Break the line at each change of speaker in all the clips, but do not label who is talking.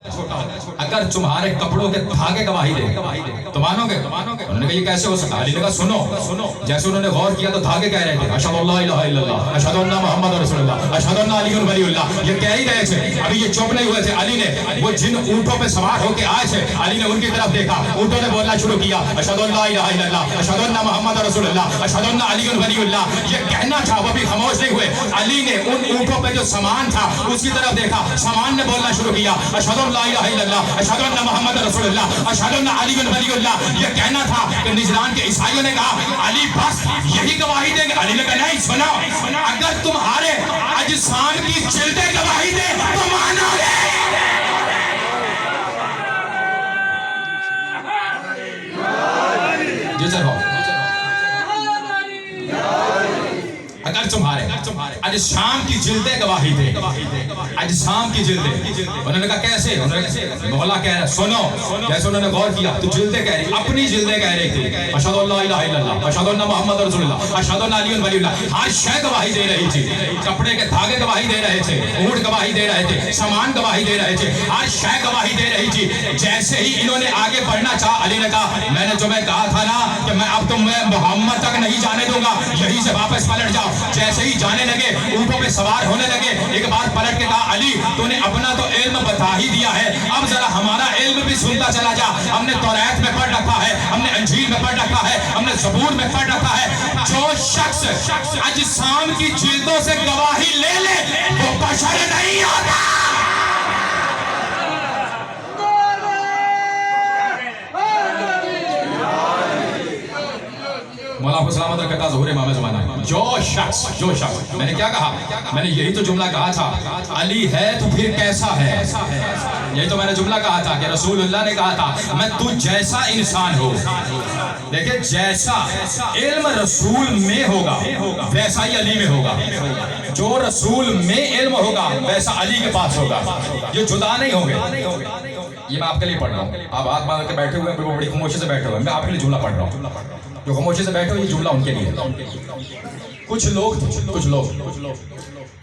अगर तुम्हारे कपड़ों के धागे गवाही दे तो मानोगे? उन्होंने कहा ये कैसे हो सकता है? अली ने कहा सुनो, जैसे उन्होंने गौर किया तो धागे कह रहे थे अशहदु अल्ला इलाहा इल्लल्लाह, अशहदु अन्ना मुहम्मद रसूलुल्लाह, अशहदु अन्ना अली वलीउल्लाह। ये कह ही रहे थे, अभी ये चुप नहीं हुए थे। अली ने वो जिन ऊंटों पे सवार होकर आए थे, अली ने उनकी तरफ देखा, ऊंटों ने बोलना शुरू किया अशहदु अल्ला इलाहा इल्लल्लाह, अशहदु अन्ना मुहम्मद रसूलुल्लाह, अशहदु अन्ना अली वलीउल्लाह। ये कहना था, वो भी खामोश नहीं हुए। अली ने उन ऊंटों पे जो सामान था उसकी तरफ देखा, सामान ने बोलना शुरू किया अशहदु अल्ला इलाहा इल्लल्लाह, अशहदु अन्ना मुहम्मद रसूलुल्लाह, अशहदु अन्ना अली वलीउल्लाह। ये कहना था कि निजरान के ईसाइयों ने कहा अली बस यही गवाही देंगे। अली ने कहा नहीं, सुनो, अगर तुम्हारे अजसाम की जिल्दें गवाही दे तो मानोगे। जी चलो, अगर तुम्हारे आज शाम की जिल्दें गवाही दे, आज शाम की जिल्दें। उन्होंने कहा कैसे? मौला कह रहा सुनो, जैसे उन्होंने गौर किया तो जिल्दें कह रही, अपनी जिल्दें कह रही थी अशहदु अल्ला इलाहा इल्लल्लाह, अशहदु अन्ना मुहम्मद रसूलुल्लाह, अशहदु अन्ना अली वलीउल्लाह। हर शय गवाही दे रही थी, कपड़े के धागे गवाही दे रहे थे, ऊंट गवाही दे रहे थे, सामान गवाही दे रहे थे, हर शय गवाही दे रही थी। जैसे ही इन्होंने आगे बढ़ना चाहा, अली ने कहा मैंने तुम्हें कहा था ना कि मैं अब तुम्हें मोहम्मद तक नहीं जाने दूंगा, यहीं से वापस पलट जाओ। जैसे ही जाने लगे, ऊंटों पे सवार होने लगे, एक बार पलट के कहा अली तूने अपना तो इल्म बता ही दिया है, अब जरा हमारा इल्म भी सुनता चला जा। हमने तौरात में पढ़ रखा है, हमने अंजील में पढ़ रखा है, हमने ज़बूर में पढ़ रखा है, जो शख्स अजसाम की जिल्दों से गवाही ले ले वो बशर नहीं होता। मौला को सलामत रखता ज़हूर इमाम ज़माना। जो शख्स मैंने क्या कहा? मैंने यही तो जुमला कहा था, अली है तो फिर कैसा है? यही तो मैंने जुमला कहा था कि रसूलुल्लाह ने कहा था मैं तू जैसा इंसान हो। देखिए, जैसा इल्म रसूल में होगा वैसा ही अली में होगा, जो रसूल में इल्म होगा वैसा अली के पास होगा, ये जुदा नहीं होंगे। ये मैं आपके लिए पढ़ रहा हूँ, आप हाथ बांध के बैठे हुए हैं, बड़ी खामोशी से बैठे हुए हैं, मैं आपके लिए जुमला पढ़ रहा हूँ। जो खामोशी से बैठे हो ये जुमला उनके लिए। कुछ लोग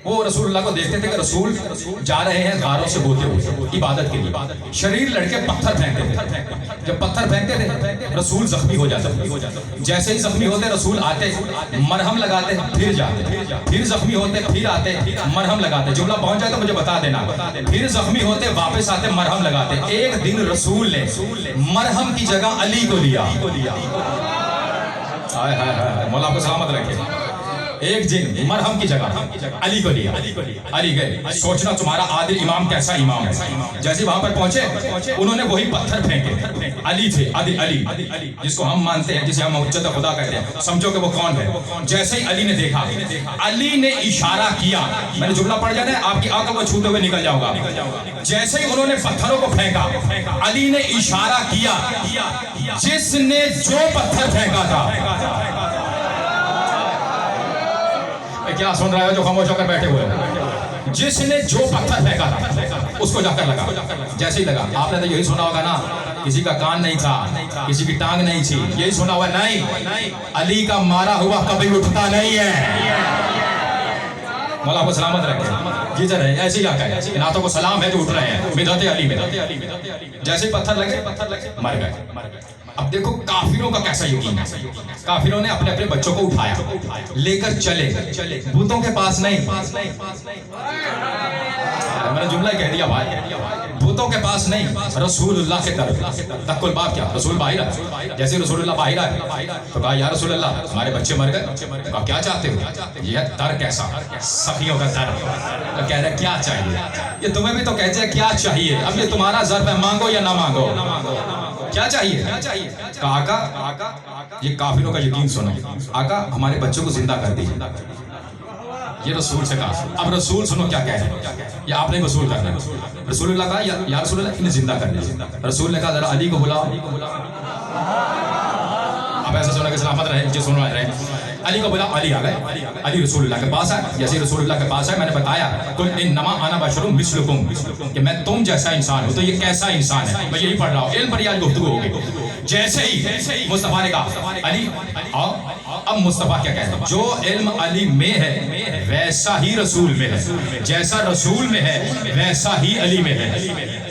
वो रसूलुल्लाह को देखते थे कि रसूल जा रहे हैं गारों से होते हुए इबादत के लिए, शरीर लड़के पत्थर फेंकते थे। जब पत्थर फेंकते थे रसूल जख्मी हो जाते, जैसे ही जख्मी होते रसूल आते, मरहम लगाते, फिर जाते, फिर जख्मी होते, फिर आते, मरहम लगाते। जुमला पहुंच जाए तो मुझे बता देना। फिर जख्मी होते, वापस आते, मरहम लगाते। एक दिन रसूल ने मरहम की जगह अली को लिया। मौला को सलामत रखे। एक दिन मरहम की जगह अली को लिया, अली गए। सोचना तुम्हारा आदिल इमाम कैसा इमाम है। जैसे वहां पर पहुंचे उन्होंने वही पत्थर फेंके। अली थे, आदिल अली जिसको हम मानते हैं, जिसे हम हुज्जत खुदा कहते हैं, समझो कि वो कौन है। जैसे ही अली ने देखा, अली ने इशारा किया, मैंने जुमला पढ़ जाना है, आपकी आंखों को छूते हुए निकल जाऊंगा। जैसे ही उन्होंने पत्थरों को फेंका, अली ने इशारा किया, जिसने जो पत्थर फेंका था। क्या सुन रहा है जो खामोश होकर बैठे हुए हैं? जिसने जो पत्थर फेंका था उसको जाकर लगा। जैसे ही लगा, आपने तो यही सुना होगा ना, किसी का कान नहीं था, किसी की टांग नहीं थी, यही सुना हुआ। नहीं, अली का मारा हुआ कभी उठता नहीं है। मौला को सलामत रखे। जी जरा ऐसे ही आता है, नातों को सलाम है जो उठ रहे हैं, बिदअत अली में। जैसे पत्थर लगे मर गए। अब देखो काफिरों का कैसा यकीन है। काफिरों ने अपने अपने बच्चों को उठाया, लेकर चले, भूतों के पास नहीं। मैंने जुमला कह दिया भाई, भूतों के पास नहीं, रसूलुल्लाह के तरफ। तकुल बाप क्या? रसूल बाहिर। जैसे रसूलुल्लाह बाहिर आए तो कहा या रसूलुल्लाह हमारे बच्चे मर गए। कहा क्या चाहते हो? ये दर कैसा? सखियों का दर। तो कह रहे क्या चाहिए? ये तुम्हें भी तो कहते हैं क्या चाहिए। अब ये तुम्हारा ज़र्फ है, मांगो या ना मांगो, क्या चाहिए? आका, ये काफिरों का यकीन सुनो, आका हमारे बच्चों को जिंदा कर दीजिए। ये रसूल से कहा। अब रसूल सुनो क्या कह रहे हैं, ये आपने वसूल करना है। रसूलुल्लाह कहा या रसूलुल्लाह इन्हें जिंदा कर दीजिए। रसूल ने कहा जरा अली को बुलाओ। अब ऐसा सुना कि सलामत रहे, मुझे सुन रहे। अली को बोला, अली आ गए। अली रसूलुल्लाह के पास आए। जैसे रसूलुल्लाह के पास आए, मैंने बताया कुल इन्नमा अना बशरुम मिस्लुकुम, कि मैं तुम जैसा इंसान हूं। तो ये कैसा इंसान है? मैं यही पढ़ रहा हूं, इल्म पर आज गुफ्तगू होगी। जैसे ही मुस्तफा ने कहा अली आओ, अब मुस्तफा क्या कहते हैं? जो इल्म अली में है वैसा ही रसूल में है, जैसा रसूल में है वैसा ही अली में है।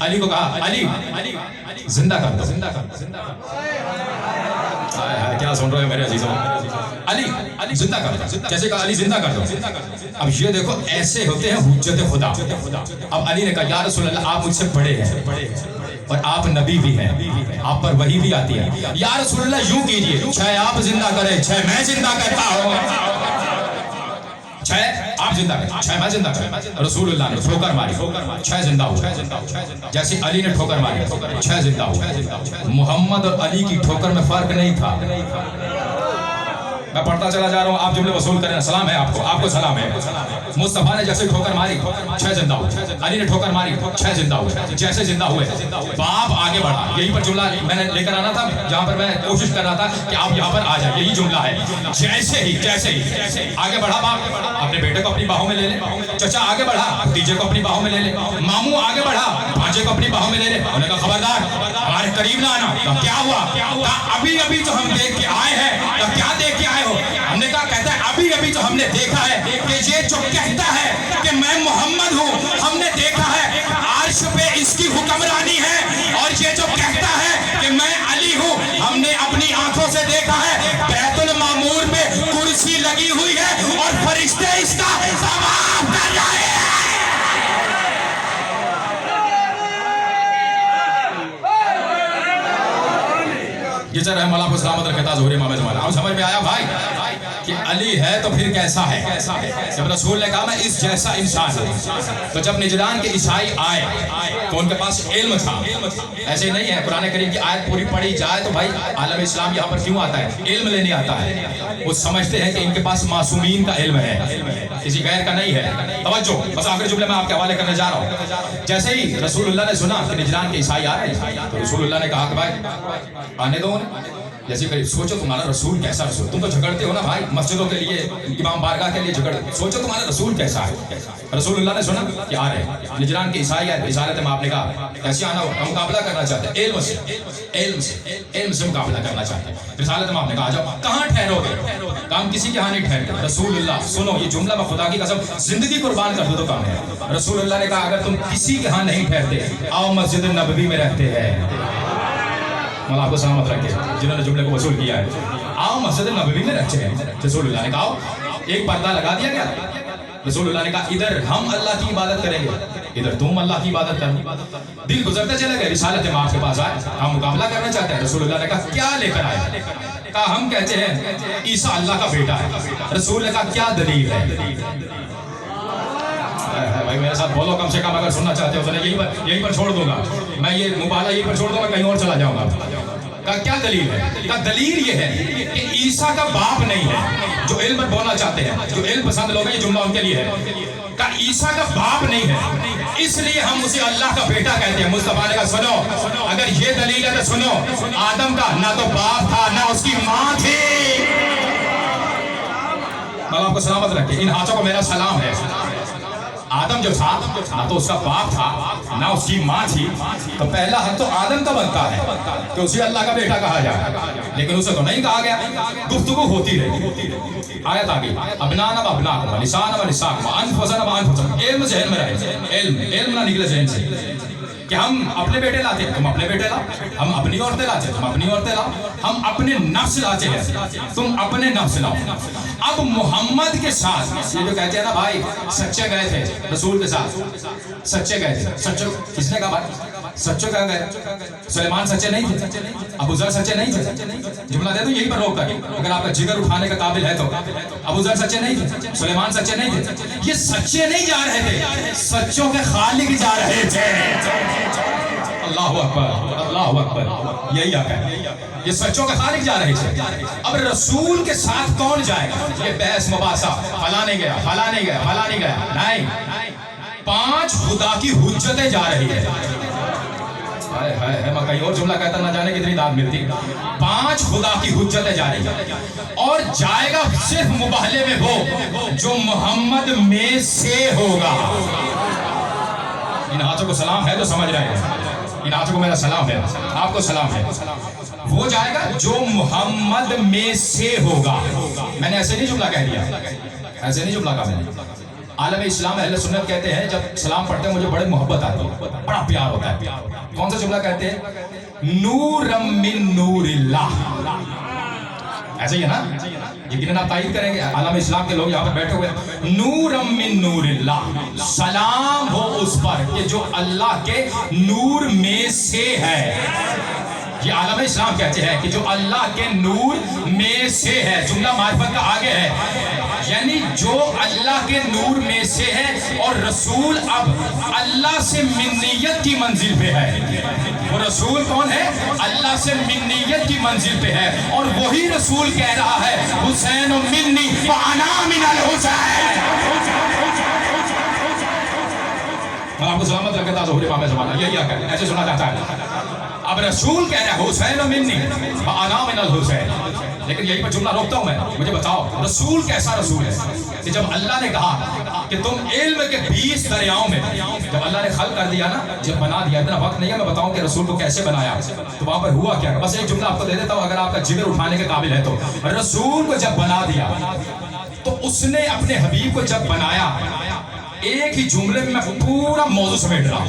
अली को कहा, अली जिंदा कर दो, जिंदा कर, क्या सुन रहे हो मेरे अजीजों? अली जिंदा कर दो, जैसे कहा अली जिंदा कर दो। अब ये देखो ऐसे होते हैं हुज्जत खुदा। अब अली ने कहा या रसूल अल्लाह आप मुझसे बड़े हैं और आप नबी भी हैं, आप पर वही भी आती है। या रसूल अल्लाह यूं कीजिए, चाहे आप जिंदा करें चाहे मैं जिंदा करता हूं, चाहे आप जिंदा करें चाहे मैं जिंदा करें। रसूलुल्लाह ने ठोकर मारी, छह जिंदा हुए। जैसे अली ने ठोकर मारी, छह जिंदा हुए। मोहम्मद और अली की ठोकर में फर्क नहीं था। मैं पढ़ता चला जा रहा हूँ, आप जुमले वसूल करें। सलाम है आपको, आपको सलाम है। मुस्तफा ने जैसे ठोकर मारी, छह जिंदा हुए। अली ने ठोकर मारी, छह जिंदा हुए। जैसे जिंदा हुए बाप आगे बढ़ा। यही पर जुमला मैंने लेकर आना था, जहाँ पर मैं कोशिश कर रहा था कि आप यहाँ पर आ जाए। यही जुमला है। जैसे ही आगे बढ़ा बाप, अपने बेटे को अपनी बाहों में ले ले। चचा आगे बढ़ा, भतीजे को अपनी बाहों में ले ले। मामू आगे बढ़ा, भांजे को अपनी बाहों में ले ले। उन्होंने कहा खबरदार हमारे करीब ना आना। क्या हुआ? अभी अभी तो हम देख के आए हैं। क्या देख के आए हो? हमने कहा, कहता है अभी अभी तो हमने देखा है कि ये जो कहता है कि मैं मोहम्मद हूँ, हमने देखा है अर्श पे इसकी हुक्मरानी है। और ये जो कहता है कि मैं अली हूँ, हमने अपनी आंखों से देखा है बैतुल मामूर पे कुर्सी लगी हुई है और फरिश्ते इसका तवाफ कर रहे हैं। ये चल रहा है मौला को सलामत रखे ताज़-ओ-रे मामे ज़माना। अब समझ में आया भाई कि अली है तो फिर कैसा है? जब रसूल ने कहा मैं इस जैसा इंसान हूं, तो जब निजरान के ईसाई आए तो उनके पास इल्म था। ऐसे नहीं है कुरान करीम की आयत पूरी पढ़ी जाए तो भाई आलम इस्लाम यहाँ पर क्यों आता है? इल्म लेने आता है। वो समझते हैं कि इनके पास मासूमीन का इल्म है, किसी गैर का नहीं है। तवज्जो, बस आखिरी जुमले में आपके हवाले करने जा रहा हूँ। जैसे ही रसूलुल्लाह ने सुना कि निजरान के ईसाई आ रहे हैं, तो रसूलुल्लाह ने कहा कि भाई आने दो। जैसे करीब सोचो तुम्हारा रसूल कैसा रसूल, तुम तो झगड़ते हो ना भाई मस्जिदों के लिए, इमाम बारगाह के लिए झगड़ते। सोचो तुम्हारा रसूल कैसा है। रसूलुल्लाह ने सुना कि आ रहे हैं निजरान के ईसाई है। रिसालत में आपने कहा कैसे आना हो? हम मुकाबला करना चाहते हैं इल्म से, इल्म से मुकाबला करना चाहते हैं। रिसालत में आपने कहा जाओ, कहाँ ठहरोगे? काम किसी के यहाँ नहीं ठहरते। रसूलुल्लाह सुनो ये जुमला मैं खुदा की कसम जिंदगी कुर्बान कर दो तो काम है। रसूलुल्लाह ने कहा अगर तुम किसी के यहाँ नहीं ठहरते आओ मस्जिद नबवी में रहते हैं। मौला आपको सलामत रखे जिन्होंने जुमले को वसूल किया है। आओ मस्जिद नबवी में रखते हैं। रसूलुल्लाह ने कहा एक पर्दा लगा दिया गया। रसूलुल्लाह ने कहा इधर हम अल्लाह की इबादत करेंगे, इधर तुम अल्लाह की इबादत करो। दिन गुजरते चले गए, रिसालत में आपके पास आए, हम मुकाबला करना चाहते हैं। रसूलुल्लाह ने कहा क्या लेकर आए? कहा हम कहते हैं ईसा अल्लाह का बेटा है। रसूल ने कहा क्या दलील है? भाई मेरे साथ बोलो कम से कम, अगर सुनना चाहते हो तो यहीं पर छोड़ दूंगा मैं। ये मुबाला यहीं पर छोड़ दूंगा, कहीं और चला जाऊंगा। का क्या दलील है? का दलील ये है कि ईसा का बाप नहीं है। जो इल्म बोलना चाहते हैं, जो इल्म पसंद लोग हैं, ये जुमला उनके लिए है। का ईसा का बाप नहीं है, इसलिए हम उसे अल्लाह का बेटा कहते हैं। मुस्तफा ने कहा सुनो, अगर ये दलील है तो सुनो, आदम का ना तो बाप था ना उसकी माँ थी। मैं आपको सलामत रखे, इन हाथों को मेरा सलाम है। आदम जो था ना तो उसका बाप था ना उसकी माँ थी, तो पहला हक तो आदम का बनता है कि उसे अल्लाह का बेटा कहा जाए। लेकिन उसे तो नहीं कहा गया, गुफ्तगू होती रही। आयत आ गई अबनाना व अबनाकुम लिसाना व लिसाकुम अनफुसना व अनफुसकुम। इल्म ज़हन में रहे, इल्म ना निकले ज़हन से कि हम अपने बेटे लाते हैं तुम अपने बेटे लाओ, हम अपनी औरतें लाते हैं तुम अपनी औरतें लाओ, हम अपने नफ्स लाते हैं तुम अपने नफ्स लाओ। अब मोहम्मद के साथ ये जो कहते हैं ना भाई सच्चे गए थे रसूल के साथ, सच्चे गए थे। सच्चे किसने कहा भाई? सच्चे कहाँ गए? सुलेमान सच्चे नहीं थे, अबू ज़र सच्चे नहीं थे। जुमला दे दो यहीं पर रोक कर, अगर आपका जिगर उठाने का काबिल है तो। अबू ज़र सच्चे नहीं थे, सुलेमान सच्चे नहीं थे। ये सच्चे नहीं जा रहे थे, सच्चों के खालिक जा रहे थे। अल्लाहु अकबर, अल्लाहु अकबर, यही आका है। ये सच्चों के खालिक जा रहे थे। अब रसूल के साथ कौन जाएगा? ये बहस मुबासा, फला नहीं गया, फला नहीं गया, फला नहीं गया, नहीं। 5 खुदा की हुज्जतें जा रही है। मैं कहीं और जुमला कहता ना जाने कितनी दाद मिलती। 5 खुदा की हुज्जतें जा रही है और जाएगा सिर्फ मुबाहले में वो जो मोहम्मद में से होगा। इन हाथों को सलाम है तो समझ रहे हैं, इन हाथों को मेरा सलाम है, आपको सलाम है। वो जाएगा जो मोहम्मद में से होगा। मैंने ऐसे नहीं जुमला कह दिया, ऐसे नहीं जुमला कहा मैंने। आलम इस्लाम अहले सुन्नत कहते हैं जब सलाम पढ़ते हैं मुझे बड़ी मोहब्बत आती है, बड़ा प्यार होता है। कौन सा जुमला कहते हैं? नूरम मिन नूरिल्लाह, ऐसे ही है ना? यकीनन आप तारीफ करेंगे, आलम इस्लाम के लोग यहाँ पर बैठे हुए हैं। नूरम मिन नूरिल्लाह, सलाम हो उस पर कि जो अल्लाह के नूर में से है। ये आलम इस्लाम कहते हैं कि जो अल्लाह के नूर में से है। जुमला मारिफत का आगे है, यानी जो अल्लाह के नूर में से है। और रसूल अब अल्लाह से मिन्नियत की मंजिल पे है। वो रसूल कौन है? अल्लाह से मिन्नियत की मंजिल पे है। और वही रसूल कह रहा है हुसैन मिन्नी व अना मिनल हुसैन। आपको सलामत रखे ताज़ इमाम ज़माना, यही आकर ऐसे सुना जाता है। अब रसूल कह रहा है हुसैन मिन्नी व अना मिनल हुसैन। लेकिन यही पर जुमला रोकता हूं मैं, मुझे बताओ रसूल कैसा रसूल है कि जब अल्लाह ने कहा कि तुम इल्म के 20 दरियाओं में, जब अल्लाह ने खल कर दिया ना, जब बना दिया, इतना वक्त नहीं है मैं बताऊं कि रसूल को कैसे बनाया, तो वहां पर हुआ क्या। बस एक जुमला आपको दे देता हूं अगर आपका जिगर उठाने के काबिल है तो। रसूल को जब बना दिया तो उसने अपने हबीब को जब बनाया, एक ही जुमले में मैं पूरा मौजू समेट रहा हूं,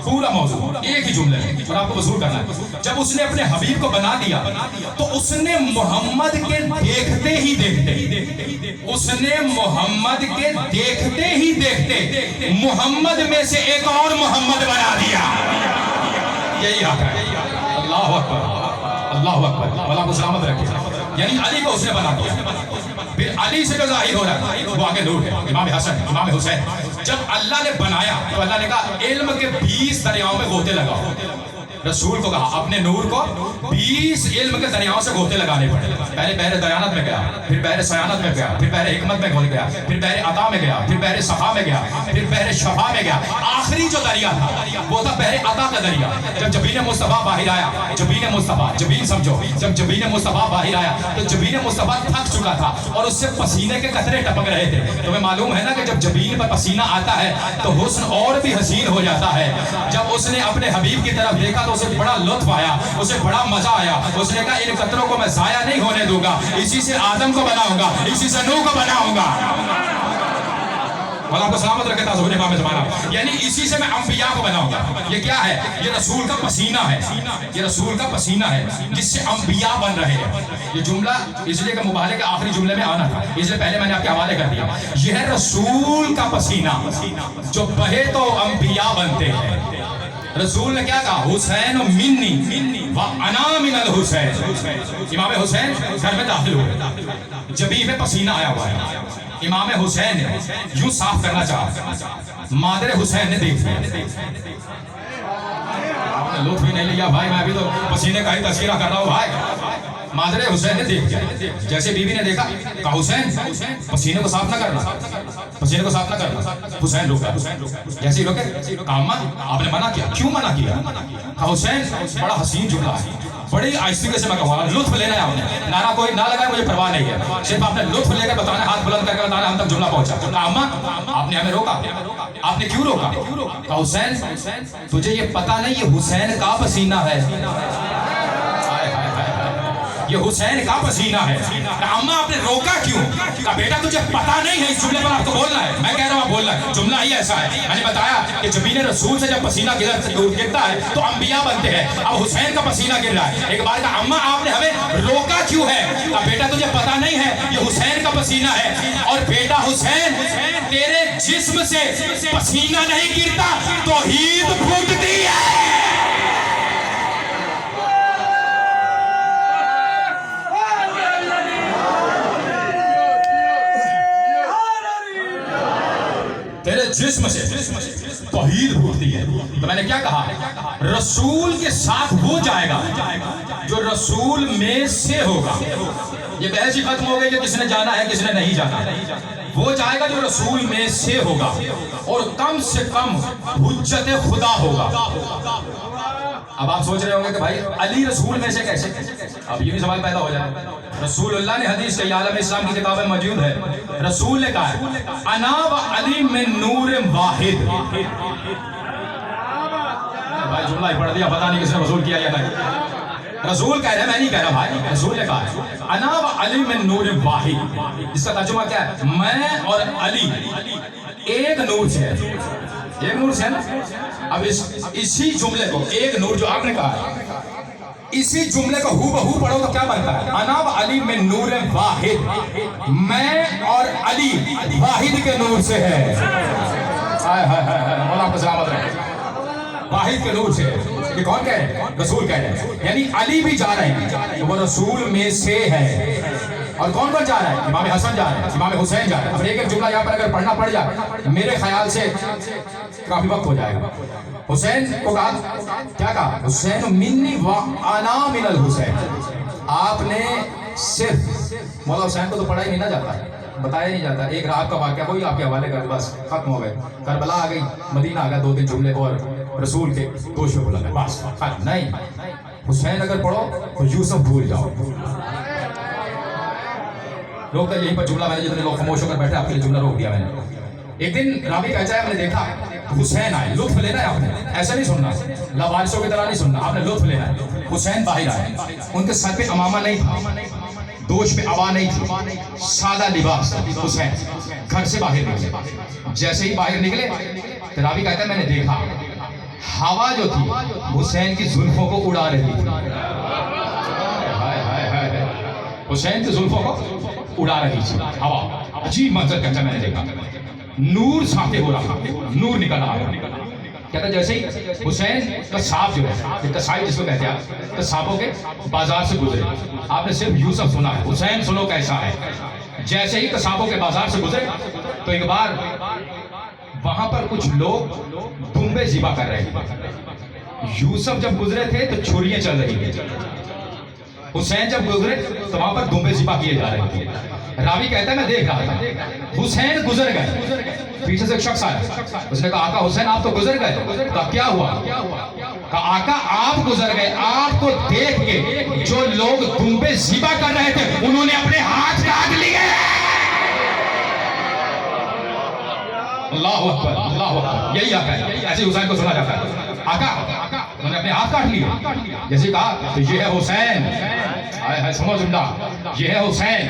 पूरा मौजू एक ही जुमले में, और आपको वसूल करना है। जब उसने अपने हबीब को बना दिया तो उसने मोहम्मद के देखते ही देखते, उसने मोहम्मद के देखते ही देखते मोहम्मद में से एक और मोहम्मद बना दिया। यही हक है। अल्लाह अकबर, अल्लाह अकबर, अल्लाह को सलामत रखे। यानी अली को उसने बना दिया। फिर अली से जो जाहिर हो रहा है वो आगे नूर है, इमाम हसन, इमाम हुसैन। जब अल्लाह ने बनाया तो अल्लाह ने कहा इल्म के 20 दरियाओं में गोते लगाओ। रसूल को कहा अपने नूर को 20 इल्म के दरियाओं से गोते लगाने पड़े। पहले बहरे दयानत में गया, फिर बहरे सयानत में गया, फिर बहरे हिकमत में घुल गया, फिर बहरे अता में गया, फिर बहरे सफा में गया, फिर बहरे शफा में गया। आखिरी जो दरिया था वो था बहरे अता का दरिया। जब जबीन मुस्तफा बाहर आया, जबीन मुस्तफा, जबीन समझो, जब जबीन मुस्तफा बाहर आया तो जबीन मुस्तफा थक चुका था और उससे पसीने के कतरे टपक रहे थे। तुम्हें मालूम है ना कि जब जबीन पर पसीना आता है तो हुस्न और भी हसीन हो जाता है। जब उसने अपने हबीब की तरफ देखा तो उसे बड़ा लुत्फ आया, उसे बड़ा मजा आया। उसने कहा इन कतरों को मैं जाया नहीं होने दूंगा, इसी से आदम को बनाऊंगा, इसी से नूह को बनाऊंगा। अल्लाह को सलामत रखे ताज़ इमाम ज़माना। यानी इसी से मैं अंबिया को बनाऊंगा। ये क्या है? ये रसूल का पसीना है, ये रसूल का पसीना है जिससे अंबिया बन रहे हैं। ये जुमला इसलिए का मुबाले के आखिरी जुमले में आना था, इसलिए पहले मैंने आपके हवाले कर दिया। यह है रसूल का पसीना, जो बहे तो अंबिया बनते हैं। रसूल ने क्या कहा? हुसैन मिन्नी व अना मिनल हुसैन। इमाम हुसैन घर में दाखिल हुए, जबीन में पसीना आया हुआ है। इमाम हुसैन ने यूं साफ करना चाहा, मादर हुसैन ने देख लिया। आपने लुत्फ भी नहीं लिया भाई, मैं अभी तो पसीने का ही तस्करा कर रहा हूँ भाई। मादर हुसैन ने देख लिया, जैसे बीवी ने देखा कहा हुसैन पसीने को साफ ना करना, पसीने को साफ ना करना। हुसैन रुका, जैसे ही रुके कहा अम्मा आपने मना किया, क्यों मना किया? कहा हुसैन बड़ा हसीन जुमला है, बड़ी आहिस्ते से मैं कहूँगा, लुत्फ लेना है आपने, नारा कोई ना लगाए मुझे परवाह नहीं है, सिर्फ आपने लुत्फ लेकर बताना, हाथ बुलंद करके बताना हम तक जुमला पहुंचा। कहा अम्मा आपने हमें रोका, आपने क्यों रोका? कहा हुसैन तुझे ये पता नहीं ये हुसैन का पसीना है, ये हुसैन का पसीना है। अम्मा आपने रोका क्यों? का बेटा तुझे पता नहीं है, इस जुमले पर आपको बोलना है। मैं कह रहा हूँ बोलना है, जुमला ही ऐसा है। मैंने बताया कि जबीन रसूल से जब पसीना गिरता है तो अंबिया बनते हैं। अब हुसैन का पसीना गिर रहा है। एक बार का अम्मा आपने हमें रोका क्यों है? का बेटा तुझे पता नहीं है ये हुसैन का पसीना है। और बेटा हुसैन तेरे जिस्म से पसीना नहीं गिरता तो हीद फूटती है। तेरे जिस्म से तौहीद फूटती है। तो मैंने क्या कहा? रसूल के साथ वो जाएगा जो रसूल में से होगा। ये बहस ही खत्म हो गई कि किसने जाना है किसने नहीं जाना। वो जाएगा जो रसूल में से होगा और कम से कम हुज्जत खुदा होगा। अब आप सोच रहे होंगे कि भाई अली रसूल में से कैसे? अब ये भी सवाल पैदा हो जाए। रसूलुल्लाह ने हदीस कही, आलम इस्लाम की किताब में मौजूद है। रसूल ने कहा है अना व अली में नूर वाहिद। भाई जुमला ही पढ़ दिया, पता नहीं किसने वसूल किया या नहीं। रसूल कह रहे हैं, मैं नहीं कह रहा भाई, रसूल ने कहा है अना व अली में नूर वाहिद। इसका तर्जुमा क्या है? मैं और अली एक नूर से है, एक नूर से है ना। अब इसी जुमले को, एक नूर जो आपने कहा है, इसी जुमले को हूबहू पढ़ो तो क्या बनता है? अनाब अली में नूर वाहिद, मैं और अली वाहिद के नूर से है। हाय हाय हाय, मौला आपको सलामत रहे। वाहिद के नूर से, ये कौन कह रहे हैं? रसूल कह रहे हैं। यानी अली भी जा रहे हैं तो वो रसूल में से है। और कौन कौन जा रहा है? इमाम हसन जा रहे हैं, इमाम हुसैन जा रहे हैं। अब एक एक जुमला यहाँ पर अगर पढ़ना पड़ जाए मेरे ख्याल से काफी वक्त हो जाएगा। हुसैन को कहा, क्या कहा? हुसैन मिन्नी व अना मिनल हुसैन। आपने सिर्फ मौला हुसैन को तो पढ़ा ही नहीं ना जाता, बताया नहीं जाता। एक रात का वाक़या वही आपके हवाले कर, बस खत्म हो गए। करबला आ गई, मदीना आ गया, 2 दिन जुमले और रसूल के दोष पे बोला गया, बस खत्म। नहीं, हुसैन अगर पढ़ो तो यूसुफ भूल जाओ। रोक कर यहीं पर जुमला, मैंने जितने लोग खामोश होकर बैठे आपके लिए जुमला रोक दिया मैंने। एक दिन रावी कहता है, हमने देखा हुसैन आए, लुत्फ लेना है आपने, ऐसा नहीं सुनना, लवारिसों की तरह नहीं सुनना, आपने लुत्फ लेना है। हुसैन बाहर आए, उनके सर पे अमामा नहीं था, दोष पे अबा नहीं थी, सादा लिबास। हुसैन घर से बाहर निकले, जैसे ही बाहर निकले तो रावी कहता है मैंने देखा हवा जो थी हुसैन की जुल्फों को उड़ा रही थी। हुसैन की जुल्फों को उड़ा रही थी हवा। अजीब मंजर कहता मैंने देखा, नूर साथे हो रहा, नूर निकल रहा। कहता जैसे ही हुसैन का सांप जो है, कसाई जिसको कहते हैं, सांपों के बाजार से गुजरे। आपने सिर्फ यूसुफ सुना है, हुसैन सुनो कैसा है। जैसे ही कसाबों के बाजार से गुजरे तो एक बार वहां पर कुछ लोग दुम्बे ज़िबा कर रहे थे। यूसुफ जब गुजरे थे तो छुरियां चल रही थी, हुसैन जब गुजरे तो वहां पर दुम्बे ज़िबा किए जा रहे थे। रावी कहता है मैं देख रहा था, हुसैन गुजर गए, पीछे से एक शख्स आया, उसने कहा आका हुसैन आप तो गुजर गए। कहा क्या हुआ? कहा आका आप गुजर गए, आपको देख के जो लोग दुम्बे ज़िबा कर रहे थे उन्होंने अपने हाथ काट लिए। अल्लाहु अकबर, अल्लाहु अकबर, यही आका है, ऐसे हुसैन को सुना जाता है। आका उन्होंने अपने हाथ काट लिए। जैसे कहा तो ये है हुसैन, है समझ जुमला, ये है हुसैन।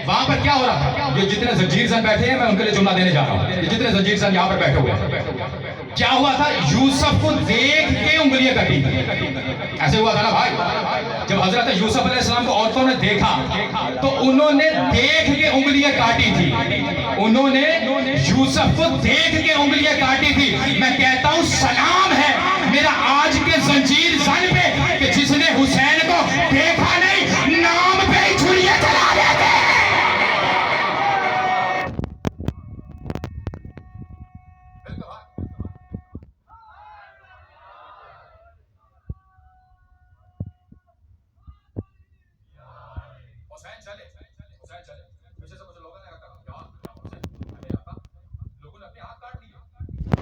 वहां पर क्या हो रहा था? ये जितने जंजीर जन बैठे हैं मैं उनके लिए जुमला देने जा रहा हूँ। जितने जंजीर जन यहाँ पर बैठे हुए हैं, क्या हुआ था? यूसुफ को देख के उंगलियां कटी। ऐसे हुआ था ना भाई, जब हजरत यूसुफ अलैहिस्सलाम को औरतों ने देखा तो उन्होंने देख के उंगलियां काटी थी। उन्होंने यूसुफ को देख के उंगलियां काटी थी। मैं कहता हूं सलाम है मेरा आज के जंजीर जन पे कि जिसने हुसैन को देखा नहीं, नाम पे ही छुरियां चला देते।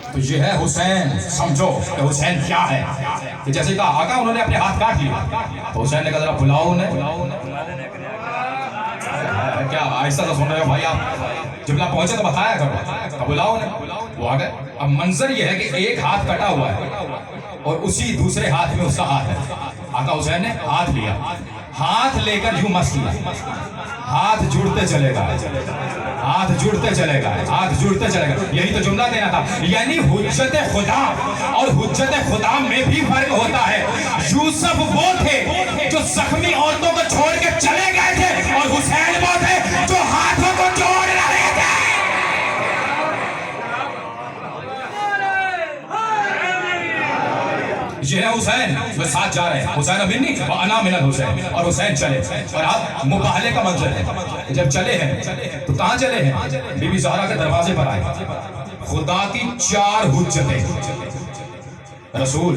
तो ये है हुसैन। समझो कि हुसैन क्या है। कि जैसे कहा आका उन्होंने अपने हाथ काट लिए, तो हुसैन ने कहा जरा बुलाओ उन्हें। क्या आहिस्ता से सुन रहे हो भाई आप? जब आप पहुंचे तो बताया करो, तो बुलाओ उन्हें। वो आ गए। अब मंजर ये है कि एक हाथ कटा हुआ है और उसी दूसरे हाथ में उसका हाथ है। आका हुसैन ने हाथ लिया, हाथ लेकर यूं मस किया, हाथ जुड़ते चलेगा, हाथ जुड़ते चलेगा, हाथ जुड़ते चलेगा। यही तो जुमला देना था। यानी हुज्जत खुदा और हुज्जत खुदा में भी फर्क होता है। यूसुफ वो थे जो जख्मी औरतों को छोड़ के चले गए थे और हुसैन वो थे जो हाथों को जोड़ रहे थे। ये है हुसैन, वे साथ जा रहे हैं। हुसैन मिन्नी व अना मिनल हुसैन। और हुसैन चले। और आप मुबाहले का मंजर है, जब चले हैं तो कहां चले हैं? बीबी ज़हरा के दरवाजे पर आए। खुदा की 4 हुज्जतें, रसूल,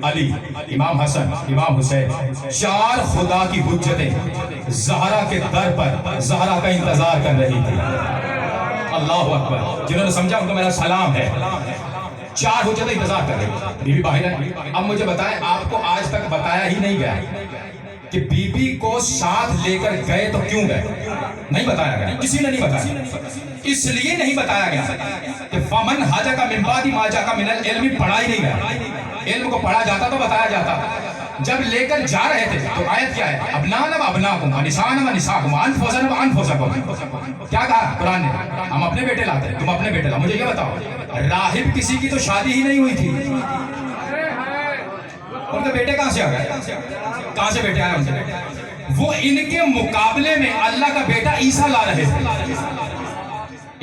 अली, इमाम हसन, इमाम हुसैन, 4 खुदा की हुज्जतें ज़हरा के दर पर ज़हरा का इंतजार कर रही थी। अल्लाहु अकबर। जिन्होंने समझा उनको मेरा सलाम है। 4 हुज्जतें इंतजार कर रही। बीबी बाहर है। अब मुझे बताएं, आपको आज तक बताया ही नहीं गया कि बीबी को साथ लेकर गए तो क्यों गए? नहीं बताया गया, किसी ने नहीं बताया। इसलिए नहीं बताया गया कि फमन हाजा का मिम्बादी माजा का मिनल इल्मी पढ़ा ही नहीं गया। इल्म को पढ़ा जाता तो बताया जाता। जब लेकर जा रहे थे तो आयत क्या है, अबनान व अबनाकुम अनिसान व निसाकुम अनफुसन व अनफुसकुम। क्या कहा कुरान ने, हम अपने बेटे लाते हैं, तुम अपने बेटे लाओ। मुझे ये बताओ, राहिब किसी की तो शादी ही नहीं हुई थी, उनके बेटे कहां से आ गए, कहां से बेटे आए उनके? वो इनके मुकाबले में अल्लाह का बेटा ईसा ला रहे थे,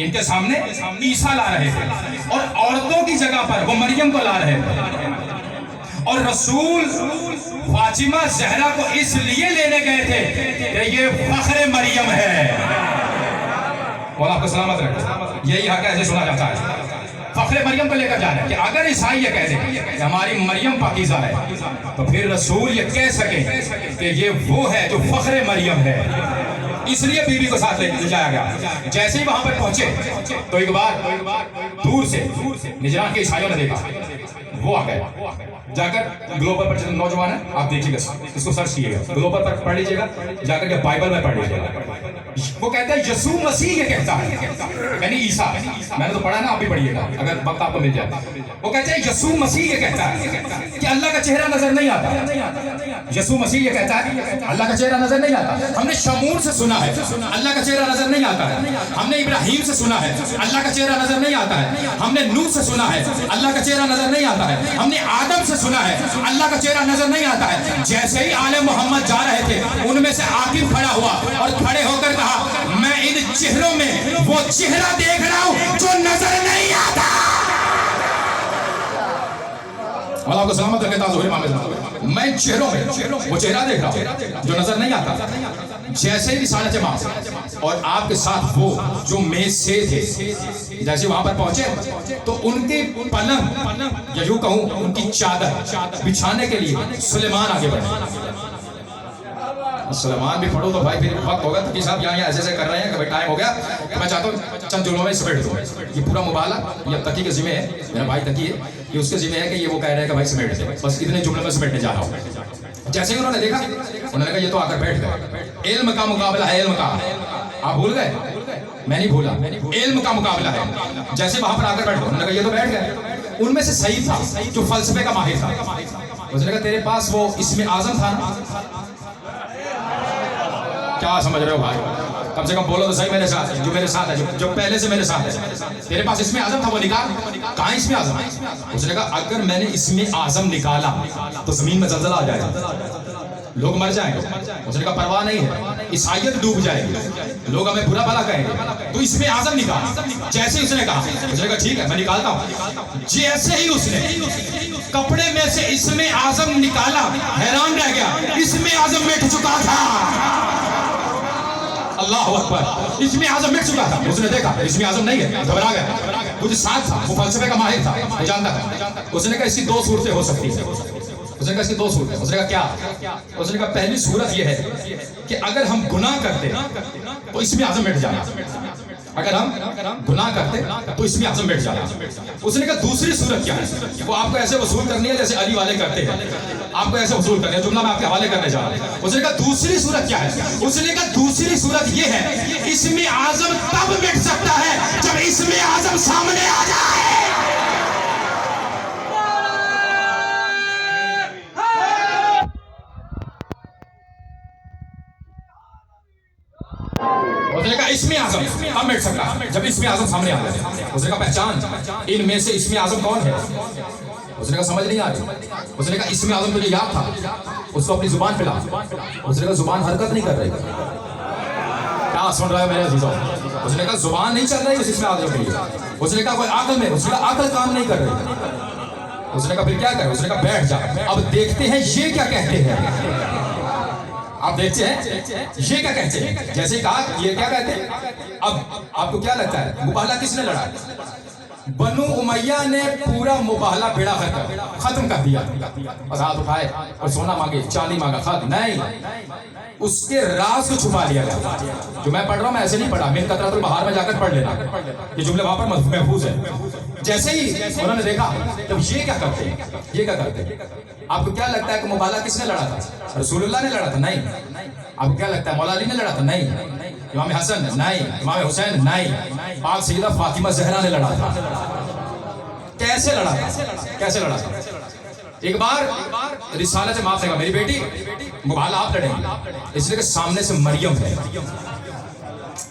इनके सामने ईसा ला रहे थे, और औरतों की जगह पर वो मरियम को ला रहे थे। और रसूल फातिमा जहरा को इसलिए लेने गए थे कि ये फख्र मरियम है। और आपको सलामत रखे, यही हक ऐसे सुना जाता है, फख्र मरियम को लेकर जा रहे हैं कि अगर ईसाई ये कह दे कि हमारी मरियम पाकीज़ा है, तो फिर रसूल ये कह सके कि ये वो है जो फख्र मरियम है। इसलिए बीबी को साथ लेकर जाया गया। जैसे ही वहां पर पहुंचे तो एक बार दूर से निजरान के ईसाइयों ने देखा, वो आ गए। जाकर ग्लोबल पर नौजवान है, आप देखिएगा, इसको सर्च कीजिएगा, ग्लोबल पर पढ़ लीजिएगा, जाकर के बाइबल में पढ़ लीजिएगा। वो कहता है यसू मसीह ये कहता है, यानी ईसा। मैंने तो पढ़ा ना, आप भी पढ़िएगा अगर वक्त आपको मिल जाए। वो कहता है यसू मसीह ये कहता है कि अल्लाह का चेहरा नजर नहीं आता। यसू मसीह ये कहता है अल्लाह का चेहरा नजर नहीं आता। हमने शमूर से सुना है अल्लाह का चेहरा नजर नहीं आता है, हमने इब्राहिम से सुना है अल्लाह का चेहरा नजर नहीं आता है, हमने नूह से सुना है अल्लाह का चेहरा नजर नहीं आता है, हमने आदम से सुना है अल्लाह का चेहरा नजर नहीं आता है। जैसे ही आले मोहम्मद जा रहे थे, उनमें से आकिब खड़ा हुआ और खड़े होकर कहा, मैं इन चेहरों में वो चेहरा देख रहा हूं जो नजर नहीं आता। अल्लाह को सलामत रखे, ताज़ मामे, मैं चेहरों में वो चेहरा देख रहा हूं जो नजर नहीं आता। जैसे ही रिसालत माँ और आपके साथ वो जो मेज से थे, जैसे वहां पर पहुंचे तो उनके पलंग या यूं कहूं उनकी चादर बिछाने के लिए सुलेमान आगे बढ़े। सुलेमान भी पढ़ो तो भाई फिर वक्त होगा, तो साहब यहाँ ऐसे ऐसे कर रहे हैं कि भाई टाइम हो गया, तो मैं चाहता हूँ चंद जुमलों में समेट दो। ये पूरा मुबाला ये तकी के जिम्मे है, मेरा भाई तकी है, ये उसके जिम्मे है कि ये वो कह रहे हैं कि भाई समेट दे, बस इतने जुमलों में समेटने जा रहा हूँ। जैसे ही उन्होंने देखा, उन्होंने कहा ये तो आकर बैठ गए। इल्म का मुकाबला है, इल्म का, आप भूल गए? मैं नहीं भूला, इल्म का मुकाबला है। जैसे वहां पर आकर बैठ गए, उन्होंने कहा ये तो बैठ गए। उनमें से सही था जो फलसफे का माहिर था, उसने कहा तेरे पास वो इसमें आजम था ना? क्या समझ रहे हो भाई? कम से कम बोलो तो सही मेरे साथ, जो मेरे साथ है, जो पहले से मेरे साथ है। तेरे पास इसमें आजम था, वो निकाल। कहाँ इसमें आजम? उसने कहा अगर मैंने इसमें आजम निकाला तो जमीन में जलजला आ जाएगा, लोग मर जाएंगे। उसने कहा परवाह नहीं है, ईसाईयत डूब जाएगी, लोग हमें बुरा भला कहेंगे, तो इसमें आजम निकाल। जैसे ही उसने कहा ठीक है मैं निकालता हूँ। जैसे ही उसने कपड़े में से इसमें आजम निकाला, हैरान रह गया, इसमें आजम मिट चुका था। अल्लाह अकबर, इसमें आजम मिट चुका था। उसने देखा इसमें आजम नहीं है, घबरा गया। कुछ साथ था, वो फलसफे का माहिर था, वो जानता था। उसने कहा इसकी दो सूरतें हो सकती है। उसने कहा इसकी दो सूरतें। उसने कहा क्या? उसने कहा पहली सूरत यह है कि अगर हम गुनाह करते तो इसमें आजम मिट जाना, अगर हम गुनाह करते तो इसमें आजम मिट जाना। उसने कहा दूसरी सूरत क्या है? वो आपको ऐसे वसूल करनी है जैसे अली वाले करते हैं, आपको ऐसे वसूल करनी है। जुमला मैं आपके हवाले करने जा रहा हूं। उसने कहा दूसरी सूरत क्या है? उसने कहा दूसरी सूरत ये है, इसमें आजम तब मिट सकता है जब इसमें आजम सामने आ जाए। उसने कहा इसमें आजम तब मिट सकता है जब इसमें आजम सामने आ जाए। उसने कहा पहचान इनमें से इसमें आजम कौन है? उसने कहा समझ नहीं आ रही। उसने कहा इसमें आजम तुझे याद था, उसको अपनी जुबान पे ला। उसने कहा जुबान हरकत नहीं कर रही। क्या सुन रहा है मेरे अजीजों? उसने कहा जुबान नहीं चल रही इसमें आजम के लिए। उसने कहा कोई अकल में, उसने कहा अकल काम नहीं कर रही। उसने कहा फिर क्या करे? उसने कहा बैठ जा, अब देखते हैं ये क्या कहते हैं। आप देखते हैं ये क्या कहते हैं। जैसे कहा ये क्या कहते हैं। अब आपको क्या लगता है मुबाहला किसने लड़ा? बनु उमैया ने पूरा मुबाहला बेड़ा खत्म कर दिया। बस हाथ उठाए और सोना मांगे, चांदी मांगा, खत्म नहीं। उसके राज को छुपा लिया गया। जो मैं पढ़ रहा हूं मैं ऐसे नहीं पढ़ा, मेरे कतरातुल बहार में जाकर पढ़ लेना, ये जुमले वहां पर महफूज है। जैसे ही उन्होंने देखा तब ये क्या करते हैं, ये क्या करते हैं। आपको क्या लगता है कि मुबाहला किसने लड़ा था? रसूलुल्लाह ने लड़ा था? नहीं। आपको क्या लगता है मौला अली ने लड़ा था? नहीं। इमाम हसन? नहीं। इमाम हुसैन? नहीं। पाक सैयदा फातिमा ज़हरा ने लड़ा था। कैसे लड़ा था? कैसे लड़ा था? एक बार रिसालत माफ देगा मेरी बेटी मुबाला आप लड़ेंगे, इसलिए कि सामने से मरियम है,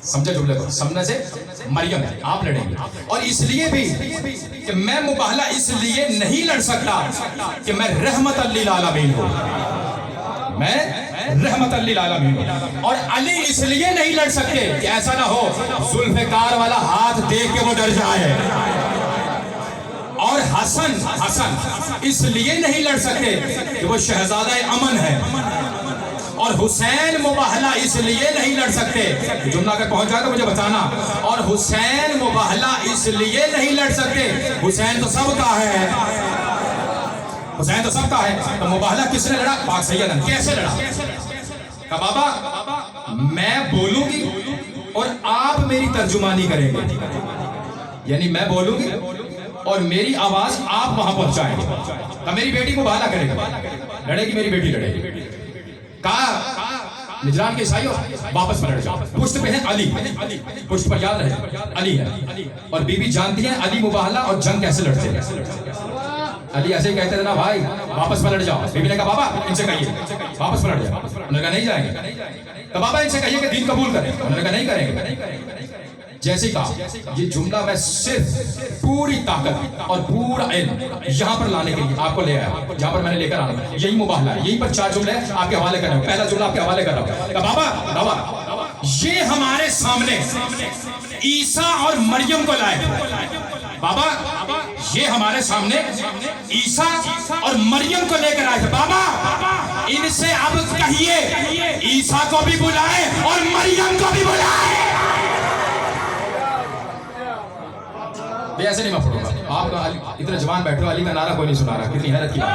समझे जुमले को, सामने से मरियम है, आप लड़ेंगे। और इसलिए भी कि मैं मुबाला इसलिए नहीं लड़ सकता कि मैं रहमत लिल आलमीन हूं, मैं रहमत लिल आलमीन हूं। और अली इसलिए नहीं लड़ सकते कि ऐसा ना हो जुल्फकार वाला हाथ देख के वो डर जाए। और हसन इसलिए नहीं लड़ सकते कि वो शहजादा अमन है। और हुसैन मुबाहला इसलिए नहीं लड़ सकते, जुमला अगर पहुंच जाए तो मुझे बताना। और हुसैन मुबाहला इसलिए नहीं लड़ सकते, हुसैन तो सबका है, हुसैन तो सबका है। तो मुबाहला किसने लड़ा? पाक सैयद। कैसे लड़ा? का बाबा मैं बोलूंगी और आप मेरी तर्जुमानी करेंगे, यानी मैं बोलूंगी और मेरी आवाज आप वहां पहुंचाएंगे। तो मेरी बेटी मुबाहला करेगी, लड़ेगी, मेरी बेटी लड़ेगी। कहा निजरान के ईसाइयों वापस पलट जाओ, पुष्ट पे है अली, पुष्ट पर याद रहे अली है। और बीबी जानती है अली मुबाहला और जंग कैसे लड़ते हैं। अली ऐसे ही कहते थे ना भाई वापस पलट जाओ। बीबी ने कहा बाबा इनसे कहिए वापस पलट जाओ। उन्होंने कहा नहीं जाएंगे। तो बाबा इनसे कहिए कि दीन कबूल करें। उन्होंने कहा नहीं करेंगे। जैसे कहा ये जुमला मैं सिर्फ पूरी ताकत और पूरा इल्म यहां पर लाने के लिए आपको ले आया, जहां पर मैंने लेकर आना, यही मुबाहला है। यही पर 4 जुमले आपके हवाले कर रहा हूं। पहला जुमला आपके हवाले कर रहा हूं। बाबा ये हमारे सामने ईसा और मरियम को लाए। बाबा ये हमारे सामने ईसा और मरियम को लेकर आए थे। बाबा इनसे अब कहिए ईसा को भी बुलाए और मरियम को भी बुलाए। ऐसे नहीं मैं पढ़ूंगा। आप इतने जवान बैठे हो, अली का नारा कोई नहीं सुना रहा। कितनी हैरत की बात है,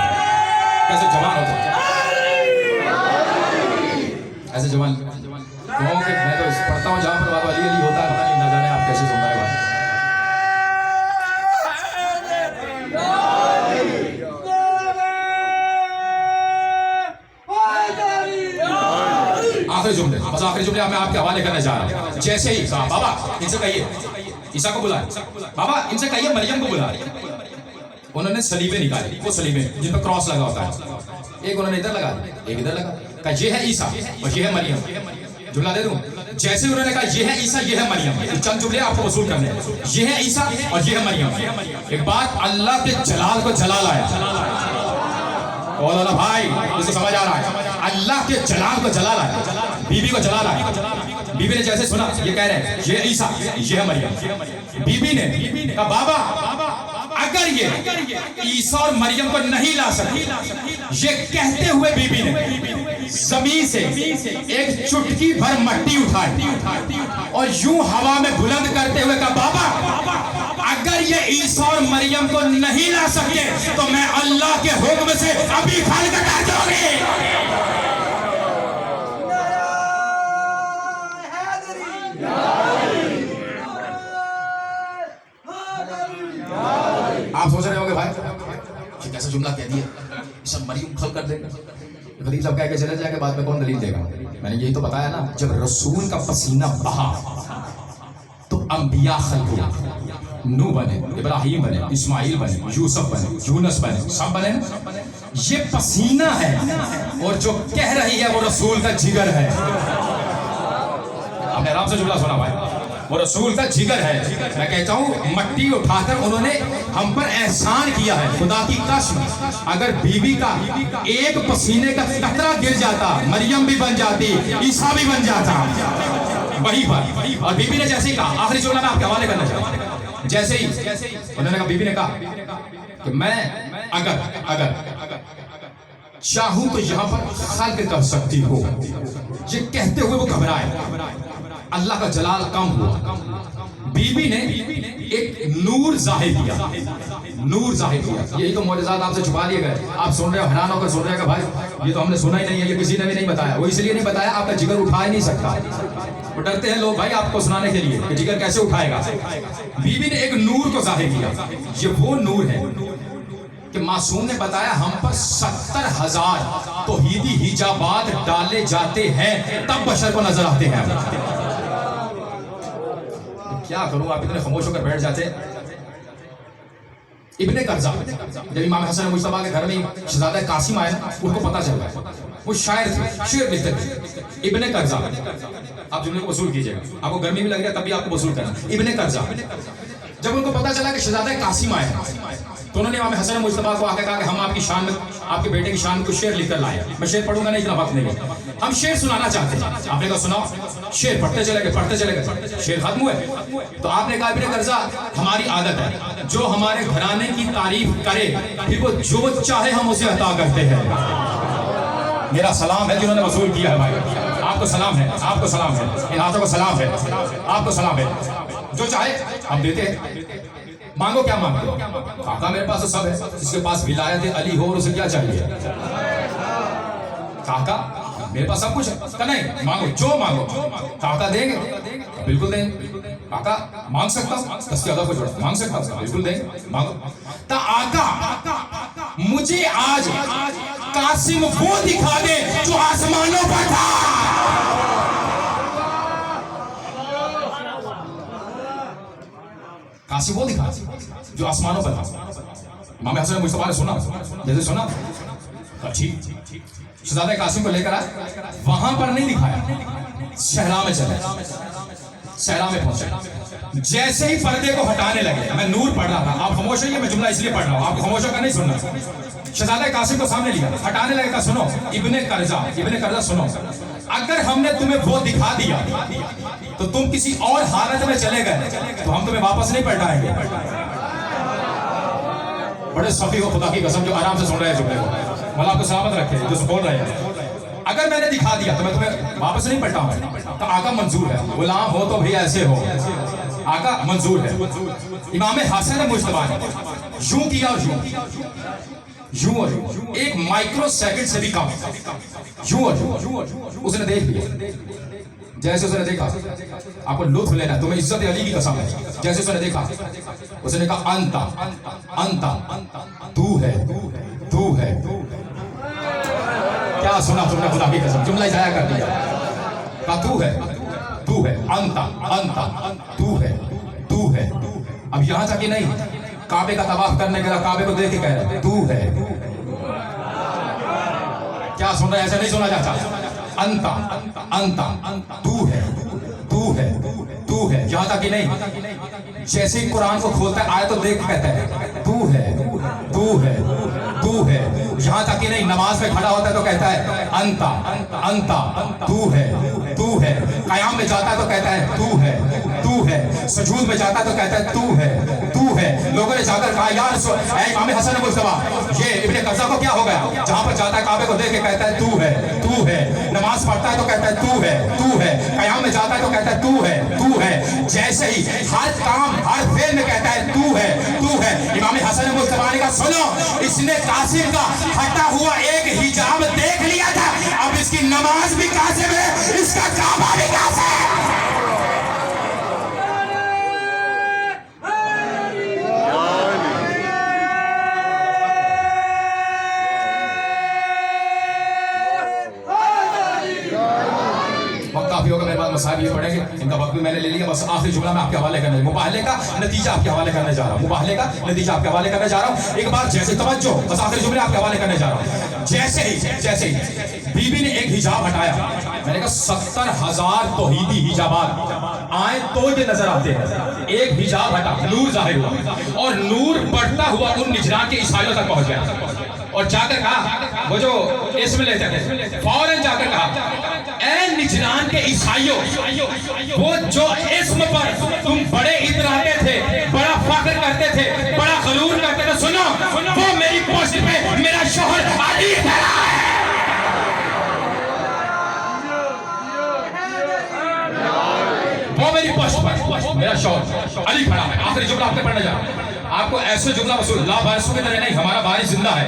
कैसे जवान होते ऐसे जवान कहूँ कि मैं तो पढ़ता हूँ जहाँ पर बाबा अली अली होता है, पता नहीं ना जाने आप कैसे सुन रहे हैं। आखिरी जुमले, बस आखिरी जुमले मैं आपके हवाले करने जा रहा हूँ। जैसे ही बाबा इनसे कहिए ईसा को बुलाए, बाबा इनसे कहिए मरियम को बुलाए। उन्होंने सलीबे निकाले, वो सलीबे जिन पर क्रॉस लगा होता है, एक उन्होंने इधर लगा दिया, एक इधर लगा, कहा ये है ईसा और ये है मरियम। जुमला दे दूं, जैसे उन्होंने कहा ये है ईसा ये है मरियम, चंद जुमले आपको वसूल करने हैं। ये है ईसा और ये है मरियम। एक बात अल्लाह के जलाल को जलाल आया, और भाई इसे समझ आ रहा है, अल्लाह के जलाल को जलाल आया, बीबी को जलाल आया। बीबी ने जैसे सुना ये कह रहे हैं ये ईसा ये है मरियम, बीबी ने कहा बाबा अगर ये ईसा और मरियम को नहीं ला सके, ये कहते हुए बीबी ने जमीन से एक चुटकी भर मट्टी उठाई और यूं हवा में बुलंद करते हुए कहा बाबा अगर ये ईसा और मरियम को नहीं ला सके तो मैं अल्लाह के हुक्म से अभी खाल कटा दूंगी। आप सोच रहे होंगे भाई ये कैसा जुमला कह दिया, सब मरियम खल कर देंगे, गरीब सब कह के चले जाएंगे, बाद में कौन दलील देगा। मैंने यही तो बताया ना, जब रसूल का पसीना बहा तो अंबिया खल हुआ, नूह बने, इब्राहिम बने, इस्माइल बने, यूसुफ बने, यूनुस बने, सब बने। ये पसीना है और जो कह रही है वो रसूल का जिगर है। आपने आराम से जुमला सुना भाई, वो रसूल का जिगर है। मैं कहता हूँ मट्टी उठाकर उन्होंने हम पर एहसान किया है। खुदा की कसम अगर बीबी का एक पसीने का कतरा गिर जाता मरियम भी बन जाती, ईसा भी बन जाता वही पर। और बीबी ने जैसे ही कहा, आखिरी जुमला मैं आपके हवाले करना चाहता, जैसे ही उन्होंने कहा, बीबी ने कहा कि मैं अगर चाहूं तो यहाँ पर खल्क कर सकती हूँ। ये कहते हुए वो घबराए, अल्लाह का जलाल कम हुआ। बीबी ने एक नूर जाहिर किया, नूर जाहिर किया। यही तो मौजज़ात आपसे छुपा लिए गए। आप सुन रहे हो, हैरान होकर सुन रहे हो भाई ये तो हमने सुना ही नहीं है, ये किसी ने भी नहीं बताया। वो इसलिए नहीं बताया आपका जिगर उठा ही नहीं सकता। वो डरते हैं लोग भाई आपको सुनाने के लिए कि जिगर कैसे उठाएगा। बीबी ने एक नूर को जाहिर किया। ये वो नूर है कि मासूम ने बताया हम पर 70,000 तौहीदी हिजाबात डाले जाते हैं तब बशर को नजर आते हैं। क्या करूं, आप इतने खामोश होकर बैठ जाते। इब्ने कर्जा, जब इमाम हसन मुश्तबा के घर में शहजादा कासिम आया ना, उनको पता चल गया, वो शायर थे, शेर लिखते थे। इब्ने कर्जा, आप जुमले को वसूल कीजिएगा, आपको गर्मी भी लग रही है तब भी आपको वसूल करना। इब्ने कर्जा, जब उनको पता चला कि शहजादा कासिम आया, तो उन्होंने इमाम हसन मुश्तबा को आकर कहा कि हम आपकी शान में, आपके बेटे की शान में कुछ शेर लिखकर लाए। मैं शेर पढ़ूंगा नहीं, इतना वक्त नहीं है, हम शेर सुनाना चाहते हैं। आपने कहा सुनाओ। शेर पढ़ते चले गए, शेर खत्म हुए। तो आपने कहा इब्ने कर्जा, हमारी आदत है जो हमारे घराने की तारीफ करे फिर वो जो चाहे हम उसे अता करते हैं। मेरा सलाम है जिन्होंने वसूल किया है भाई, आपको सलाम है, आपको सलाम है, इन हाथों को सलाम है, आपको सलाम है। जो चाहे हम देते हैं, मांगो क्या मांगो। काका मेरे पास तो सब है, जिसके पास विलायत अली हो और उसे क्या चाहिए। काका मेरे पास सब कुछ है, नहीं मांगो जो मांगो। काका देंगे, बिल्कुल देंगे। काका मांग सकता हूँ, 10,000 कुछ मांग सकता हूँ, बिल्कुल देंगे, मांगो। तो आका मुझे आज कासिम वो दिखा दे जो आसमानों पर था। कासिम वो दिखा जो आसमानों पर था। इमाम हसन मुश्तबा ने सुना, जैसे सुना ठीक, शहजादा कासिम को लेकर आए, वहां पर नहीं दिखाया, शहरा में चले, शहरा में पहुंचे। जैसे ही पर्दे को हटाने लगे, मैं नूर पढ़ रहा था, आप खामोश रहिए, मैं जुमला इसलिए पढ़ रहा हूं, आपको खामोश होकर नहीं सुनना। शहजादा कासिम को सामने लिया, हटाने लगेगा, सुनो इब्ने कर्जा सुनो, अगर हमने तुम्हें वो दिखा दिया तो तुम किसी और हालत में चले गए तो हम तुम्हें वापस नहीं पलटाएंगे। बड़े सफी हो खुदा की कसम जो आराम से सुन रहे हैं जुमले को, मतलब आपको सलामत रखे जो बोल रहे हैं। अगर मैंने दिखा दिया तो मैं तुम्हें वापस नहीं पलटाऊंगा। तो आका मंजूर है, गुलाम हो तो भी ऐसे हो, आका मंजूर है। इमाम हसन मुश्तबा ने यूं किया और यूं और यूं, एक माइक्रो सेकंड से भी कम, यूं और यूं उसने देख लिया। जैसे उसने देखा, आपको लुत्फ लेना, तुम्हें इज्जत अली की कसम है। जैसे उसने देखा, उसने कहा अंता अंता तू है, तू है। क्या सुना तुमने खुदा की कसम, जुमला जाया कर दिया। कहा तू है, अंता अंता तू है, तू है। अब यहां तक कि नहीं, काबे का तवाफ करने के बाद काबे को देख के कह रहे तू है। क्या सुन रहे, ऐसा नहीं सुना जाता। अंता अंता तू है, तू है, तू है। यहां तक कि नहीं, जैसे ही कुरान को खोलता है, आए तो देख कहता है तू है, तू है, तू है। यहां तक कि नहीं, नमाज में खड़ा होता है तो कहता है अंता अंता तू है, तू है। कयाम में जाता है तो कहता है तू है, तू है। सुजूद में जाता है तो कहता है तू है, तू है। लोगों ने जाकर कहा यार इमाम हसन मुश्तबा, ये इब्ने कर्जा को क्या हो गया। जहां पर जाता है काबे को देख के कहता है तू है, तू है। नमाज पढ़ता है तो कहता है तू है, तू है। कयाम में जाता है तो कहता है तू है, तू है। जैसे ही हर काम हर फेल में कहता है तू है, तू है। इमाम हसन मुश्तबा ने कहा सुनो, इसने कासिम का हटा हुआ एक हिजाब देख लिया था, अब इसकी नमाज भी कासिम है, इसका काबा भी कासिम है। काफी होगा, मेरे पास मसाइल ये पढ़ेंगे, इनका वक्त भी मैंने ले लिया। बस आखिरी जुमला मैं आपके हवाले करने, मुबाहले का नतीजा आपके हवाले करने जा रहा हूँ, मुबाहले का नतीजा आपके हवाले करने जा रहा हूँ। एक बार जैसे तवज्जो, बस आखिरी जुमले आपके हवाले करने जा रहा हूँ। जैसे ही बीबी ने एक हिजाब हटाया, मैंने कहा 70,000 तौहीदी हिजाबात आए तो ये नजर आते हैं। एक हिजाब हटा, नूर जाहिर हुआ, और नूर बढ़ता हुआ उन निजरान के ईसाइयों तक पहुंच गया। और जाकर कहा, वो जो इसमें लेते थे, फौरन जाकर कहा ऐ निजरान के ईसाइयों, वो जो इस्म पर तुम बड़े इतराते थे, बड़ा फख्र करते थे, बड़ा गरूर करते थे, सुनो वो मेरी पोस्ट पे मेरा शोहर अली खड़ा है। वो मेरी पोस्ट पर मेरा शोहर अली खड़ा है। आखिरी जुमला आपके पढ़ने जा रहा हूं। आपको ऐसे जुमला वसूल ला वारिसों की तरह नहीं, हमारा वारिस जिंदा है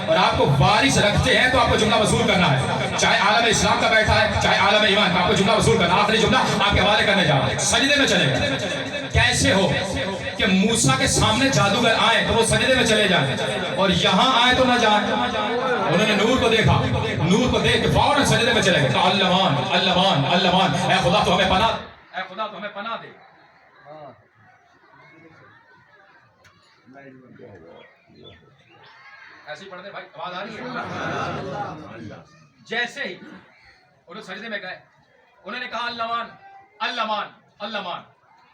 और आपको वारिस रखते हैं तो आपको जुमला वसूल करना है। चाहे आलम इस्लाम का बैठा है, चाहे आलम ईमान का, आपको जुमला वसूल करना। आखिरी जुमला आपके हवाले करने जा रहा है। सजदे में चलेगा। कैसे हो कि मूसा के सामने जादूगर आए तो वो सजदे में चले जाए और यहाँ आए तो ना जाए। उन्होंने नूर को देखा, नूर को देख के फौरन सजदे में चले गए। तो अल्लामान अल्लामान अल्लामान, ऐ खुदा तो हमें पनाह, ऐ खुदा तो हमें पनाह दे। ऐसे ही पढ़ते भाई, आवाज आ रही है? जैसे ही उन्होंने सजदे में गए, उन्होंने कहा अल्लाहमान अल्लाहमान अल्लाहमान,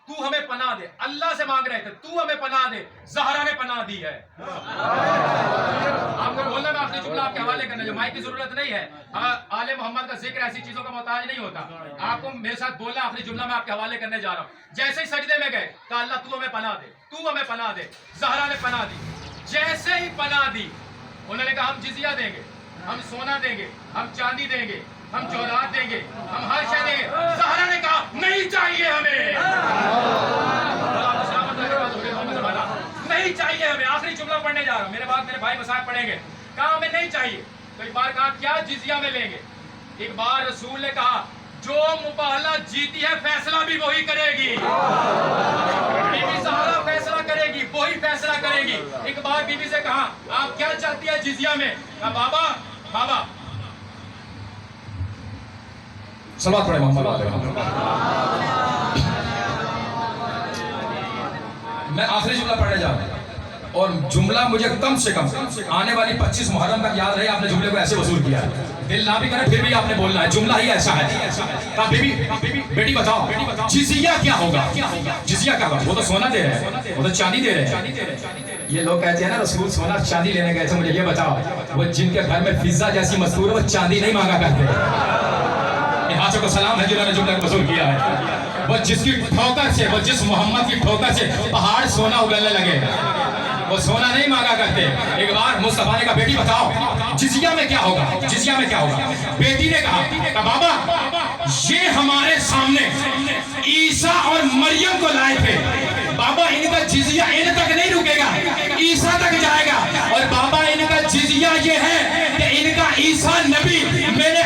तू हमें पनाह दे। अल्लाह से मांग रहे थे, तू हमें पनाह दे। ज़हरा ने पनाह दी है। आपको बोलना, मैं आखिरी जुमला आपके हवाले करना, जो माइक की जरूरत नहीं है। आले मोहम्मद का जिक्र ऐसी चीजों का मोहताज नहीं होता। आपको मेरे साथ बोलना, आखिरी जुमला मैं आपके हवाले करने जा रहा हूँ। जैसे ही सजदे में गए, कहा अल्लाह तू हमें पनाह दे, तू हमें पनाह दे। ज़हरा ने पनाह दी। जैसे ही पनाह दी, उन्होंने कहा हम जिजिया देंगे, हम सोना देंगे, हम चांदी देंगे, हम जौहरात देंगे, हम हर शय देंगे। ज़हरा ने कहा नहीं चाहिए हमें, नहीं चाहिए हमें। आखिरी जुमला पढ़ने जा रहा हूं, मेरे बाद मेरे भाई मसाहब पढ़ेंगे। कहा हमें नहीं चाहिए। तो एक बार कहा क्या जिजिया में लेंगे। एक बार रसूल ने कहा जो मुबाहला जीती है फैसला भी वही करेगी, बीबी ज़हरा फैसला करेगी, वही फैसला करेगी। एक बार बीबी से कहा आप क्या चाहती है जिजिया में। कहा बाबा बाबा, सलवात पढ़े मोहम्मद। मैं आखिरी जुमला पढ़ने जा रहा हूं, और जुमला मुझे कम से कम आने वाली 25 मुहर्रम तक याद रहे। आपने जुमले को ऐसे वसूल किया, दिल ना भी करे फिर भी आपने बोलना है, जुमला ही ऐसा है। कहा बेबी बेटी बताओ जिजिया क्या होगा, जिजिया क्या होगा। वो तो सोना दे रहे हैं, वो तो चांदी दे रहे हैं। ये लोग कहते हैं ना रसूल सोना चांदी लेने गए थे। मुझे ये बताओ, वो जिनके घर में पिज्जा जैसी मस्तूर है वो चांदी नहीं मांगा करते। हाथों को सलाम है जिन्होंने जुमले को वसूल किया है। वो जिसकी ठोकर से, वो जिस मोहम्मद की ठोकर से पहाड़ सोना उगलने लगे, वो सोना नहीं मांगा करते। एक बार मुस्तफा ने कहा बेटी बताओ जिजिया में क्या होगा, जिजिया में क्या होगा। बेटी ने कहा बाबा ये हमारे सामने ईसा और मरियम को लाए थे बाबा, इनका जिजिया इन तक नहीं रुकेगा, ईसा तक जाएगा। और बाबा इनका जिजिया ये है कि इनका ईसा नबी मेरे